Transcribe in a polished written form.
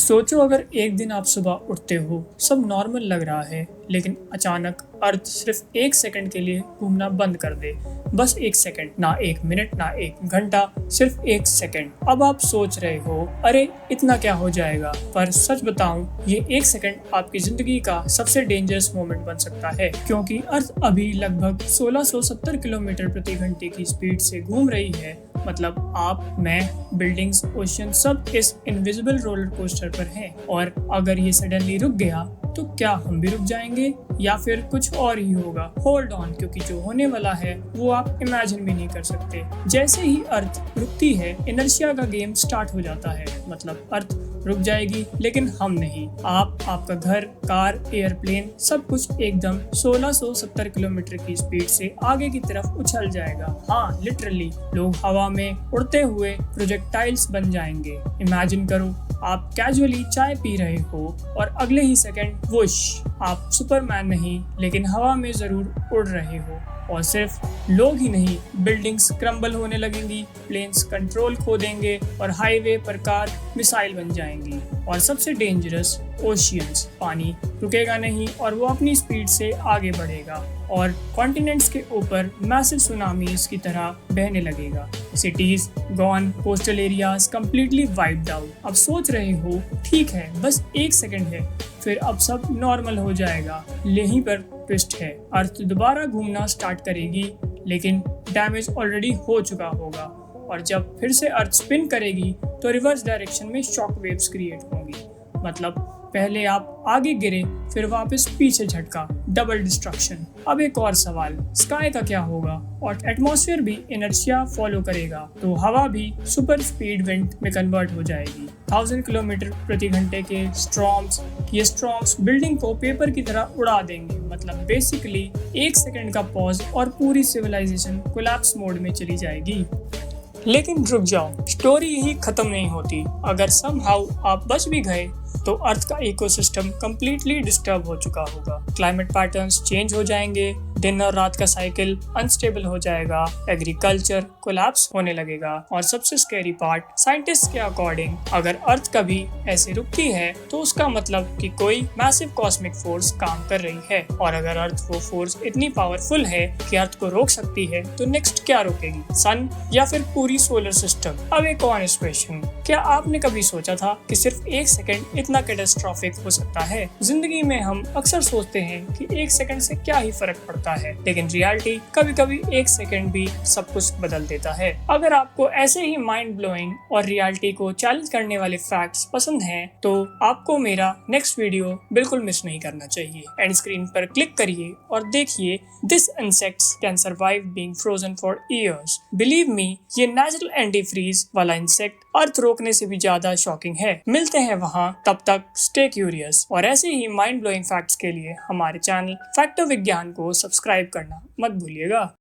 सोचो अगर एक दिन आप सुबह उठते हो, सब नॉर्मल लग रहा है, लेकिन अचानक अर्थ सिर्फ एक सेकंड के लिए घूमना बंद कर दे। बस एक सेकंड, ना एक मिनट, ना एक घंटा, सिर्फ एक सेकंड। अब आप सोच रहे हो, अरे इतना क्या हो जाएगा? पर सच बताऊं, ये एक सेकंड आपकी जिंदगी का सबसे डेंजरस मोमेंट बन सकता है, क्योंकि अर्थ अभी लगभग 1670 किलोमीटर प्रति घंटे की स्पीड से घूम रही है। मतलब आप, मैं, बिल्डिंग्स, ओशन सब इस इनविजिबल रोलर कोस्टर पर हैं। और अगर ये सडनली रुक गया तो क्या हम भी रुक जाएंगे या फिर कुछ और ही होगा? होल्ड ऑन, क्योंकि जो होने वाला है वो आप इमेजिन भी नहीं कर सकते। जैसे ही अर्थ रुकती है, इनर्शिया का गेम स्टार्ट हो जाता है। मतलब अर्थ रुक जाएगी लेकिन हम नहीं। आप, आपका घर, कार, एयरप्लेन सब कुछ एकदम 1670 किलोमीटर की स्पीड से आगे की तरफ उछल जाएगा। हाँ, लिटरली लोग हवा में उड़ते हुए प्रोजेक्टाइल्स बन जाएंगे। इमेजिन करो, आप कैजुअली चाय पी रहे हो और अगले ही सेकंड वुश, आप सुपरमैन नहीं लेकिन हवा में जरूर उड़ रहे हो। और सिर्फ लोग ही नहीं, बिल्डिंग्स क्रम्बल होने लगेंगी, प्लेन्स कंट्रोल खो देंगे और हाईवे पर कार मिसाइल बन जाएंगी। और सबसे डेंजरस, ओशियंस, पानी रुकेगा नहीं और वो अपनी स्पीड से आगे बढ़ेगा और कॉन्टिनेंट्स के ऊपर मैसिव सुनामीज की तरह बहने लगेगा। Cities gone, coastal areas completely wiped out. अब सोच रहे हो, ठीक है बस एक सेकंड है, फिर अब सब नॉर्मल हो जाएगा। यहीं पर ट्विस्ट है, अर्थ दोबारा घूमना स्टार्ट करेगी लेकिन डैमेज ऑलरेडी हो चुका होगा। और जब फिर से अर्थ स्पिन करेगी तो रिवर्स डायरेक्शन में शॉक वेव्स क्रिएट होंगी। मतलब पहले आप आगे गिरे, फिर वापस पीछे झटका, डबल डिस्ट्रक्शन। अब एक और सवाल, स्काई का क्या होगा? और एटमॉस्फेयर भी इनर्शिया फॉलो करेगा, तो हवा भी सुपर स्पीड विंड में कन्वर्ट हो जाएगी। 1000 किलोमीटर प्रति घंटे के स्टॉर्म्स, ये स्टॉर्म्स बिल्डिंग को पेपर की तरह उड़ा देंगे। मतलब बेसिकली एक सेकंड का पॉज और पूरी सिविलाइजेशन कोलैप्स मोड में चली जाएगी। लेकिन रुक जाओ, स्टोरी यही खत्म नहीं होती। अगर समहाउ आप बच भी गए तो अर्थ का इकोसिस्टम कंप्लीटली डिस्टर्ब हो चुका होगा। क्लाइमेट पैटर्न्स चेंज हो जाएंगे, दिन और रात का साइकिल अनस्टेबल हो जाएगा, एग्रीकल्चर कोलैप्स होने लगेगा। और सबसे स्कैरी पार्ट, साइंटिस्ट के अकॉर्डिंग अगर अर्थ कभी ऐसे रुकती है तो उसका मतलब कि कोई मैसिव कॉस्मिक फोर्स काम कर रही है। और अगर अर्थ वो फोर्स इतनी पावरफुल है कि अर्थ को रोक सकती है, तो नेक्स्ट क्या रोकेगी? सन या फिर पूरी सोलर सिस्टम? अब एक ऑनेस्ट क्वेश्चन, क्या आपने कभी सोचा था कि सिर्फ एक सेकंड इतना कैटास्ट्रोफिक हो सकता है? जिंदगी में हम अक्सर सोचते हैं कि एक सेकंड से क्या ही फर्क पड़ता है, लेकिन रियलिटी कभी कभी एक सेकंड भी सब कुछ बदल देता है। अगर आपको ऐसे ही माइंड ब्लोइंग और रियलिटी को चैलेंज करने वाले फैक्ट्स पसंद हैं, तो आपको मेरा नेक्स्ट वीडियो बिल्कुल मिस नहीं करना चाहिए। एंड स्क्रीन पर क्लिक करिए और देखिए, this insects can survive being frozen for years. Believe me, ये नेचुरल एंटी फ्रीज वाला इंसेक्ट अर्थ रोकने से भी ज्यादा शॉकिंग है। मिलते हैं वहाँ, तब तक स्टे क्यूरियस। और ऐसे ही माइंड ब्लोइंग फैक्ट्स के लिए हमारे चैनल फैक्ट विज्ञान को सब्सक्राइब करना मत भूलिएगा।